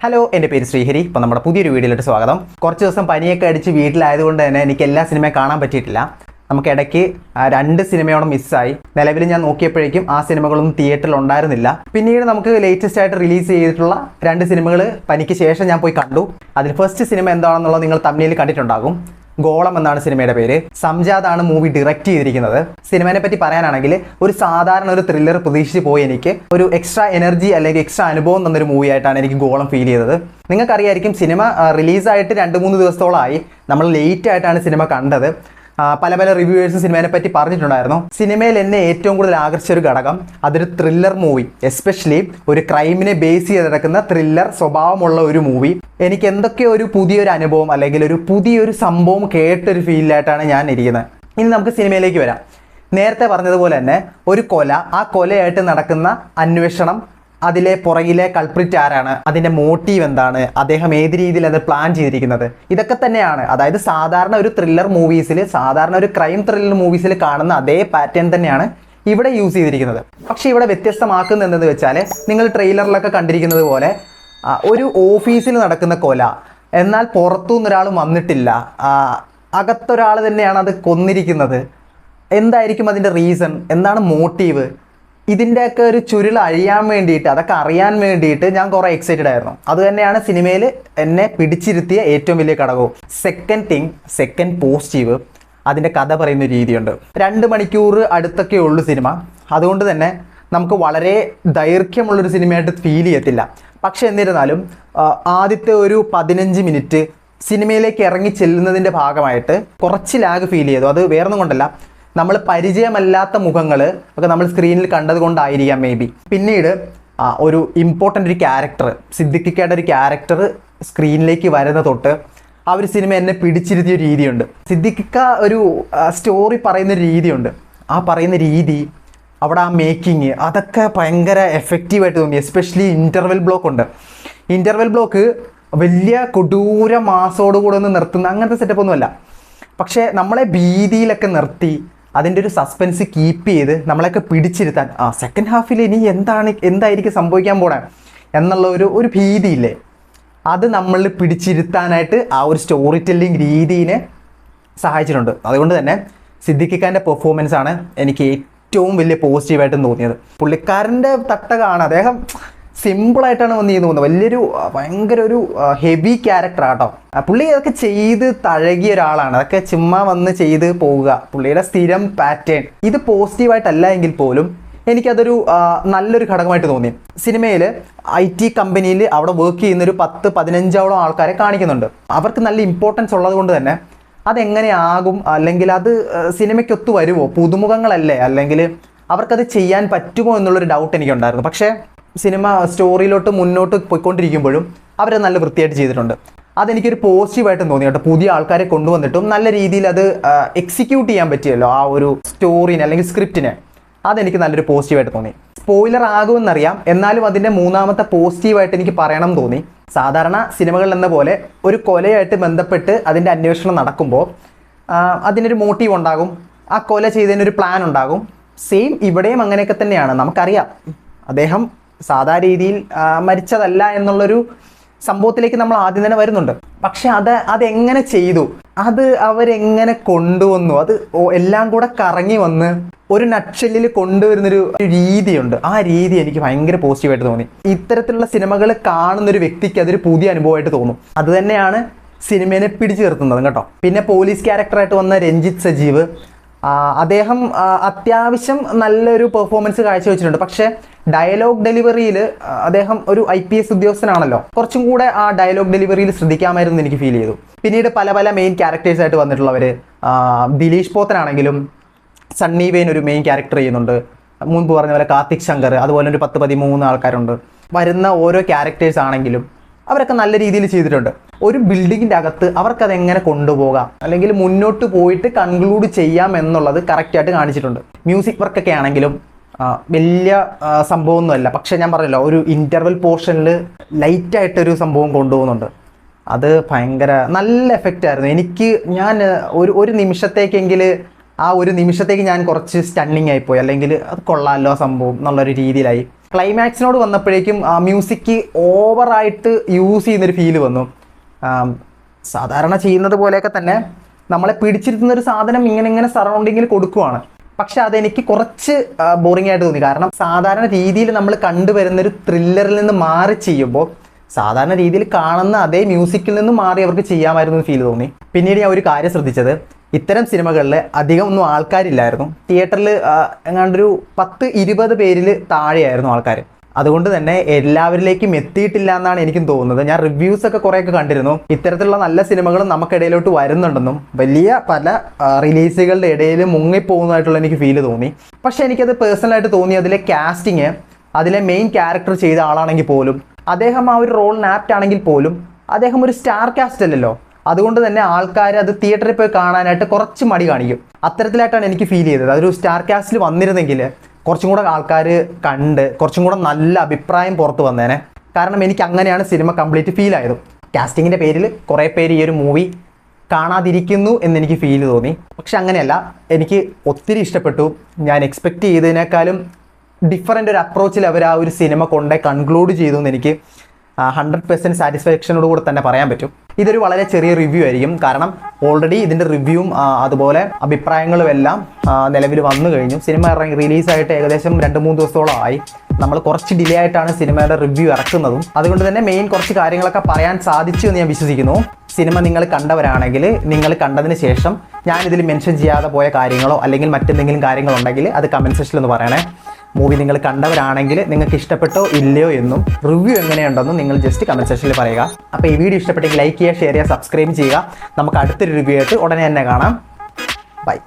Hello, എൻ്റെ പേര് ശ്രീഹരി. ഇപ്പോൾ നമ്മുടെ പുതിയൊരു വീഡിയോയിലോട്ട് സ്വാഗതം. കുറച്ച് ദിവസം പനിയൊക്കെ അടിച്ച് വീട്ടിലായതുകൊണ്ട് തന്നെ എനിക്ക് എല്ലാ സിനിമയും കാണാൻ പറ്റിയിട്ടില്ല. നമുക്ക് ഇടയ്ക്ക് 2 സിനിമയോളം മിസ്സായി. നിലവിൽ ഞാൻ നോക്കിയപ്പോഴേക്കും ആ സിനിമകളൊന്നും തിയേറ്ററിൽ ഉണ്ടായിരുന്നില്ല. പിന്നീട് നമുക്ക് ലേറ്റസ്റ്റ് ആയിട്ട് റിലീസ് ചെയ്തിട്ടുള്ള 2 സിനിമകൾ പനിക്ക് ശേഷം ഞാൻ പോയി കണ്ടു. അതിൽ ഫസ്റ്റ് സിനിമ എന്താണെന്നുള്ളത് നിങ്ങൾ തമ്മിൽ കണ്ടിട്ടുണ്ടാകും. ഗോളം എന്നാണ് സിനിമയുടെ പേര്. സംജാദാണ് മൂവി ഡയറക്റ്റ് ചെയ്തിരിക്കുന്നത്. സിനിമയെ പറ്റി പറയാനാണെങ്കിൽ ഒരു സാധാരണ ഒരു ത്രില്ലർ പ്രതീക്ഷിച്ച് പോയി എനിക്ക് ഒരു എക്സ്ട്രാ എനർജി അല്ലെങ്കിൽ എക്സ്ട്രാ അനുഭവം തന്നൊരു മൂവിയായിട്ടാണ് എനിക്ക് ഗോളം ഫീൽ ചെയ്തത്. നിങ്ങൾക്കറിയായിരിക്കും, സിനിമ റിലീസായിട്ട് 2-3 ദിവസത്തോളമായി. നമ്മൾ ലേറ്റ് ആയിട്ടാണ് സിനിമ കണ്ടത്. പല റിവ്യൂവേഴ്സ് സിനിമയെ പറ്റി പറഞ്ഞിട്ടുണ്ടായിരുന്നു. സിനിമയിൽ എന്നെ ഏറ്റവും കൂടുതൽ ആകർഷിച്ച ഒരു ഘടകം അതൊരു ത്രില്ലർ മൂവി, എസ്പെഷ്യലി ഒരു ക്രൈമിനെ ബേസ് ചെയ്ത് നടക്കുന്ന ത്രില്ലർ സ്വഭാവമുള്ള ഒരു മൂവി. എനിക്ക് എന്തൊക്കെയോ ഒരു പുതിയൊരു അനുഭവം അല്ലെങ്കിൽ ഒരു പുതിയൊരു സംഭവം കേട്ടൊരു ഫീലിലായിട്ടാണ് ഞാൻ ഇരിക്കുന്നത്. ഇനി നമുക്ക് സിനിമയിലേക്ക് വരാം. നേരത്തെ പറഞ്ഞതുപോലെ തന്നെ ഒരു കൊല, ആ കൊലയായിട്ട് നടക്കുന്ന അന്വേഷണം, അതിലെ പുറകിലെ കൾപ്രിറ്റ് ആരാണ്, അതിൻ്റെ മോട്ടീവ് എന്താണ്, അദ്ദേഹം ഏത് രീതിയിൽ അത് പ്ലാൻ ചെയ്തിരിക്കുന്നത്, ഇതൊക്കെ തന്നെയാണ്. അതായത് സാധാരണ ഒരു ത്രില്ലർ മൂവീസിൽ, സാധാരണ ഒരു ക്രൈം ത്രില്ലർ മൂവീസിൽ കാണുന്ന അതേ പാറ്റേൺ തന്നെയാണ് ഇവിടെ യൂസ് ചെയ്തിരിക്കുന്നത്. പക്ഷേ ഇവിടെ വ്യത്യസ്തമാക്കുന്നത് എന്തെന്ന് വെച്ചാൽ, നിങ്ങൾ ട്രെയിലറിലൊക്കെ കണ്ടിരിക്കുന്നത് പോലെ ഒരു ഓഫീസിൽ നടക്കുന്ന കൊല, എന്നാൽ പുറത്തുനിന്ന് ഒരാൾ വന്നിട്ടില്ല, അകത്തൊരാൾ തന്നെയാണ് അത് കൊന്നിരിക്കുന്നത്. എന്തായിരിക്കും അതിൻ്റെ റീസൺ, എന്താണ് മോട്ടീവ്, ഇതിൻ്റെയൊക്കെ ഒരു ചുരുൾ അഴിയാൻ വേണ്ടിയിട്ട്, അതൊക്കെ അറിയാൻ വേണ്ടിയിട്ട് ഞാൻ കുറേ എക്സൈറ്റഡ് ആയിരുന്നു. അത് തന്നെയാണ് സിനിമയിൽ എന്നെ പിടിച്ചിരുത്തിയ ഏറ്റവും വലിയ ഘടകവും. സെക്കൻഡ് പോസിറ്റീവ്, അതിൻ്റെ കഥ പറയുന്ന രീതിയുണ്ട്. 2 മണിക്കൂർ അടുത്തൊക്കെ ഉള്ളൂ സിനിമ. അതുകൊണ്ട് തന്നെ നമുക്ക് വളരെ ദൈർഘ്യമുള്ളൊരു സിനിമയായിട്ട് ഫീൽ ചെയ്യത്തില്ല. പക്ഷെ എന്നിരുന്നാലും ആദ്യത്തെ ഒരു 15 മിനിറ്റ് സിനിമയിലേക്ക് ഇറങ്ങി ചെല്ലുന്നതിൻ്റെ ഭാഗമായിട്ട് കുറച്ച് ലാഗ് ഫീൽ ചെയ്തു. അത് വേറൊന്നും കൊണ്ടല്ല, നമ്മൾ പരിചയമല്ലാത്ത മുഖങ്ങൾ ഒക്കെ നമ്മൾ സ്ക്രീനിൽ കണ്ടത് കൊണ്ടായിരിക്കാം മേ ബി. പിന്നീട് ഒരു ഇമ്പോർട്ടൻ്റ് ഒരു ക്യാരക്ടർ, സിദ്ദിഖിക്കയുടെ ഒരു ക്യാരക്ടർ സ്ക്രീനിലേക്ക് വരുന്ന തൊട്ട് ആ ഒരു സിനിമ എന്നെ പിടിച്ചിരുത്തിയ രീതിയുണ്ട്. സിദ്ദിഖിക്ക ഒരു സ്റ്റോറി പറയുന്ന രീതിയുണ്ട്. ആ പറയുന്ന രീതി, അവിടെ ആ മേക്കിങ്, അതൊക്കെ ഭയങ്കര എഫക്റ്റീവായിട്ട് തോന്നി. എസ്പെഷ്യലി ഇൻ്റർവെൽ ബ്ലോക്ക് ഉണ്ട്. ഇൻ്റർവെൽ ബ്ലോക്ക് വലിയ കൊടൂര മാസോടുകൂടെ ഒന്ന് നിർത്തുന്ന അങ്ങനത്തെ സെറ്റപ്പൊന്നുമല്ല. പക്ഷേ നമ്മളെ ഭീതിയിലൊക്കെ നിർത്തി അതിൻ്റെ ഒരു സസ്പെൻസ് കീപ്പ് ചെയ്ത് നമ്മളെയൊക്കെ പിടിച്ചിരുത്താൻ, സെക്കൻഡ് ഹാഫിൽ ഇനി എന്തായിരിക്കും സംഭവിക്കാൻ പോണേ എന്നുള്ള ഒരു ഭീതിയില്ലേ, അത് നമ്മളിൽ പിടിച്ചിരുത്താനായിട്ട് ആ ഒരു സ്റ്റോറി ടെല്ലിങ് രീതിയെ സഹായിച്ചിട്ടുണ്ട്. അതുകൊണ്ട് തന്നെ സിദ്ദിഖിക്കാൻ്റെ പെർഫോമൻസ് ആണ് എനിക്ക് ഏറ്റവും വലിയ പോസിറ്റീവായിട്ടും തോന്നിയത്. പുള്ളിക്കാരൻ്റെ തട്ടകാണ്, അദ്ദേഹം സിമ്പിളായിട്ടാണ് വന്ന് ചെയ്ത് തോന്നുന്നത്. ഭയങ്കര ഒരു ഹെവി ക്യാരക്ടറാണ് കേട്ടോ. പുള്ളി അതൊക്കെ ചെയ്ത് തഴകിയ ഒരാളാണ്. അതൊക്കെ ചുമ്മാ വന്ന് ചെയ്ത് പോവുക, പുള്ളിയുടെ സ്ഥിരം പാറ്റേൺ. ഇത് പോസിറ്റീവായിട്ടല്ല എങ്കിൽ പോലും എനിക്കതൊരു നല്ലൊരു ഘടകമായിട്ട് തോന്നി. സിനിമയിൽ IT കമ്പനിയിൽ അവിടെ വർക്ക് ചെയ്യുന്ന ഒരു 10-15ഓളം ആൾക്കാരെ കാണിക്കുന്നുണ്ട്. അവർക്ക് നല്ല ഇമ്പോർട്ടൻസ് ഉള്ളത് കൊണ്ട് തന്നെ അതെങ്ങനെയാകും, അല്ലെങ്കിൽ അത് സിനിമയ്ക്കൊത്തു വരുമോ, പുതുമുഖങ്ങളല്ലേ, അല്ലെങ്കിൽ അവർക്കത് ചെയ്യാൻ പറ്റുമോ എന്നുള്ളൊരു ഡൗട്ട് എനിക്കുണ്ടായിരുന്നു. പക്ഷേ സിനിമ സ്റ്റോറിയിലോട്ട് മുന്നോട്ട് പോയിക്കൊണ്ടിരിക്കുമ്പോഴും അവർ നല്ല വൃത്തിയായിട്ട് ചെയ്തിട്ടുണ്ട്. അതെനിക്കൊരു പോസിറ്റീവായിട്ടും തോന്നി കേട്ടോ. പുതിയ ആൾക്കാരെ കൊണ്ടുവന്നിട്ടും നല്ല രീതിയിൽ അത് എക്സിക്യൂട്ട് ചെയ്യാൻ പറ്റിയല്ലോ ആ ഒരു സ്റ്റോറിനെ അല്ലെങ്കിൽ സ്ക്രിപ്റ്റിനെ. അതെനിക്ക് നല്ലൊരു പോസിറ്റീവായിട്ട് തോന്നി. സ്പോയിലർ ആകുമെന്നറിയാം, എന്നാലും അതിൻ്റെ മൂന്നാമത്തെ പോസിറ്റീവായിട്ട് എനിക്ക് പറയണം തോന്നി. സാധാരണ സിനിമകളിൽ എന്ന പോലെ ഒരു കൊലയായിട്ട് ബന്ധപ്പെട്ട് അതിൻ്റെ അന്വേഷണം നടക്കുമ്പോൾ അതിനൊരു മോട്ടീവ് ഉണ്ടാകും, ആ കൊല ചെയ്തതിനൊരു പ്ലാൻ ഉണ്ടാകും. സെയിം ഇവിടെയും അങ്ങനെയൊക്കെ തന്നെയാണ്. നമുക്കറിയാം അദ്ദേഹം സാധാ രീതിയിൽ മരിച്ചതല്ല എന്നുള്ളൊരു സംഭവത്തിലേക്ക് നമ്മൾ ആദ്യം തന്നെ വരുന്നുണ്ട്. പക്ഷെ അതെങ്ങനെ ചെയ്തു, അത് അവരെങ്ങനെ കൊണ്ടുവന്നു, അത് എല്ലാം കൂടെ കറങ്ങി വന്ന് ഒരു നട്ട്ഷെല്ലിൽ കൊണ്ടുവരുന്നൊരു രീതിയുണ്ട്. ആ രീതി എനിക്ക് ഭയങ്കര പോസിറ്റീവായിട്ട് തോന്നി. ഇത്തരത്തിലുള്ള സിനിമകൾ കാണുന്നൊരു വ്യക്തിക്ക് അതൊരു പുതിയ അനുഭവമായിട്ട് തോന്നും. അത് തന്നെയാണ് സിനിമയെ പിടിച്ചു നിർത്തുന്നത് കേട്ടോ. പിന്നെ പോലീസ് ക്യാരക്ടറായിട്ട് വന്ന രഞ്ജിത്ത് സജീവ്, അദ്ദേഹം അത്യാവശ്യം നല്ലൊരു പെർഫോമൻസ് കാഴ്ചവെച്ചിട്ടുണ്ട്. പക്ഷേ ഡയലോഗ് ഡെലിവറിയിൽ അദ്ദേഹം ഒരു IPS ഉദ്യോഗസ്ഥനാണല്ലോ, കുറച്ചും കൂടെ ആ ഡയലോഗ് ഡെലിവറിയിൽ ശ്രദ്ധിക്കാമായിരുന്നു എനിക്ക് ഫീൽ ചെയ്തു. പിന്നീട് പല മെയിൻ ക്യാരക്ടേഴ്സായിട്ട് വന്നിട്ടുള്ളവർ, ദിലീഷ് പോത്തനാണെങ്കിലും സണ്ണി വെയിൻ ഒരു മെയിൻ ക്യാരക്ടർ ചെയ്യുന്നുണ്ട്. മുൻപ് പറഞ്ഞ പോലെ കാർത്തിക് ശങ്കർ, അതുപോലെ ഒരു 10-13 ആൾക്കാരുണ്ട്. വരുന്ന ഓരോ ക്യാരക്ടേഴ്സ് ആണെങ്കിലും അവരൊക്കെ നല്ല രീതിയിൽ ചെയ്തിട്ടുണ്ട്. ഒരു ബിൽഡിങ്ങിൻ്റെ അകത്ത് അവർക്കത് എങ്ങനെ കൊണ്ടുപോകാം, അല്ലെങ്കിൽ മുന്നോട്ട് പോയിട്ട് കൺക്ലൂഡ് ചെയ്യാം എന്നുള്ളത് കറക്റ്റായിട്ട് കാണിച്ചിട്ടുണ്ട്. മ്യൂസിക് വർക്കൊക്കെ ആണെങ്കിലും വലിയ സംഭവമൊന്നുമല്ല, പക്ഷേ ഞാൻ പറഞ്ഞല്ലോ ഒരു ഇൻ്റർവെൽ പോർഷനിൽ ലൈറ്റായിട്ടൊരു സംഭവം കൊണ്ടുപോകുന്നുണ്ട്. അത് ഭയങ്കര നല്ല എഫക്റ്റ് ആയിരുന്നു. ഞാൻ ഒരു നിമിഷത്തേക്കെങ്കിൽ ആ ഒരു നിമിഷത്തേക്ക് ഞാൻ കുറച്ച് സ്റ്റണ്ണിങ് ആയിപ്പോയി, അല്ലെങ്കിൽ അത് കൊള്ളാമല്ലോ സംഭവം എന്നുള്ളൊരു രീതിയിലായി. ക്ലൈമാക്സിനോട് വന്നപ്പോഴേക്കും മ്യൂസിക് ഓവറായിട്ട് യൂസ് ചെയ്യുന്നൊരു ഫീല് വന്നു. സാധാരണ ചെയ്യുന്നത് പോലെയൊക്കെ തന്നെ നമ്മളെ പിടിച്ചിരുത്തുന്ന ഒരു സാധനം ഇങ്ങനെ സറൗണ്ടിങ്ങിൽ കൊടുക്കുവാണ്. പക്ഷെ അതെനിക്ക് കുറച്ച് ബോറിംഗ് ആയിട്ട് തോന്നി. കാരണം സാധാരണ രീതിയിൽ നമ്മൾ കണ്ടുവരുന്നൊരു ത്രില്ലറിൽ നിന്ന് മാറി ചെയ്യുമ്പോൾ സാധാരണ രീതിയിൽ കാണുന്ന അതേ മ്യൂസിക്കിൽ നിന്ന് മാറി അവർക്ക് ചെയ്യാമായിരുന്നു ഫീൽ തോന്നി. പിന്നീട് ഞാൻ ഒരു കാര്യം ശ്രദ്ധിച്ചത്, ഇത്തരം സിനിമകളിൽ അധികം ഒന്നും ആൾക്കാരില്ലായിരുന്നു. തിയേറ്ററിൽ എങ്ങാണ്ടൊരു 10-20 പേരിൽ താഴെയായിരുന്നു ആൾക്കാർ. അതുകൊണ്ട് തന്നെ എല്ലാവരിലേക്കും എത്തിയിട്ടില്ല എന്നാണ് എനിക്കും തോന്നുന്നത്. ഞാൻ റിവ്യൂസ് ഒക്കെ കുറേയൊക്കെ കണ്ടിരുന്നു. ഇത്തരത്തിലുള്ള നല്ല സിനിമകളും നമുക്കിടയിലോട്ട് വരുന്നുണ്ടെന്നും വലിയ പല റിലീസുകളുടെ ഇടയിൽ മുങ്ങിപ്പോകുന്നതായിട്ടുള്ള എനിക്ക് ഫീല് തോന്നി. പക്ഷേ എനിക്കത് പേഴ്സണലായിട്ട് തോന്നി, അതിലെ കാസ്റ്റിങ്, അതിലെ മെയിൻ ക്യാരക്ടർ ചെയ്ത ആളാണെങ്കിൽ പോലും അദ്ദേഹം ആ ഒരു റോളിന് ആപ്റ്റ് ആണെങ്കിൽ പോലും അദ്ദേഹം ഒരു സ്റ്റാർ കാസ്റ്റ് അല്ലല്ലോ. അതുകൊണ്ട് തന്നെ ആൾക്കാർ അത് തിയേറ്ററിൽ പോയി കാണാനായിട്ട് കുറച്ച് മടി കാണിക്കും. അത്തരത്തിലായിട്ടാണ് എനിക്ക് ഫീൽ ചെയ്തത്. അതൊരു സ്റ്റാർ കാസ്റ്റിൽ വന്നിരുന്നെങ്കിൽ കുറച്ചും കൂടെ ആൾക്കാർ കണ്ട് കുറച്ചും കൂടെ നല്ല അഭിപ്രായം പുറത്ത് വന്നേനെ. കാരണം എനിക്ക് അങ്ങനെയാണ് സിനിമ കംപ്ലീറ്റ് ഫീൽ ആയത്. കാസ്റ്റിങ്ങിൻ്റെ പേരിൽ കുറേ പേര് ഈ ഒരു മൂവി കാണാതിരിക്കുന്നു എന്നെനിക്ക് ഫീൽ തോന്നി. പക്ഷെ അങ്ങനെയല്ല, എനിക്ക് ഒത്തിരി ഇഷ്ടപ്പെട്ടു. ഞാൻ എക്സ്പെക്റ്റ് ചെയ്തതിനേക്കാളും ഡിഫറൻ്റ് ഒരു അപ്രോച്ചിൽ അവർ ആ ഒരു സിനിമ കൊണ്ടേ കൺക്ലൂഡ് ചെയ്തു എന്ന് എനിക്ക് 100% സാറ്റിസ്ഫാക്ഷനോട് കൂടെ തന്നെ പറയാൻ പറ്റും. ഇതൊരു വളരെ ചെറിയ റിവ്യൂ ആയിരിക്കും. കാരണം ഓൾറെഡി ഇതിൻ്റെ റിവ്യൂവും അതുപോലെ അഭിപ്രായങ്ങളും എല്ലാം നിലവിൽ വന്നു കഴിഞ്ഞു. സിനിമ റിലീസായിട്ട് ഏകദേശം 2-3 ദിവസത്തോളം ആയി. നമ്മൾ കുറച്ച് ഡിലേ ആയിട്ടാണ് സിനിമയുടെ റിവ്യൂ ഇറക്കുന്നതും. അതുകൊണ്ട് തന്നെ മെയിൻ കുറച്ച് കാര്യങ്ങളൊക്കെ പറയാൻ സാധിച്ചു എന്ന് ഞാൻ വിശ്വസിക്കുന്നു. സിനിമ നിങ്ങൾ കണ്ടവരാണെങ്കിൽ നിങ്ങൾ കണ്ടതിന് ശേഷം ഞാനിതിൽ മെൻഷൻ ചെയ്യാതെ പോയ കാര്യങ്ങളോ അല്ലെങ്കിൽ മറ്റെന്തെങ്കിലും കാര്യങ്ങളുണ്ടെങ്കിൽ അത് കമൻറ്റ് സെക്ഷനിൽ ഒന്ന് പറയണേ. മൂവി നിങ്ങൾ കണ്ടവരാണെങ്കിൽ നിങ്ങൾക്ക് ഇഷ്ടപ്പെട്ടോ ഇല്ലയോ എന്നും റിവ്യൂ എങ്ങനെയുണ്ടെന്നും നിങ്ങൾ ജസ്റ്റ് കമൻറ്റ് സെക്ഷനിൽ പറയുക. അപ്പോൾ ഈ വീഡിയോ ഇഷ്ടപ്പെട്ടെങ്കിൽ ലൈക്ക് ചെയ്യുക, ഷെയർ ചെയ്യുക, സബ്സ്ക്രൈബ് ചെയ്യുക. നമുക്ക് അടുത്തൊരു റിവ്യൂ ആയിട്ട് ഉടനെ തന്നെ കാണാം. ബൈ.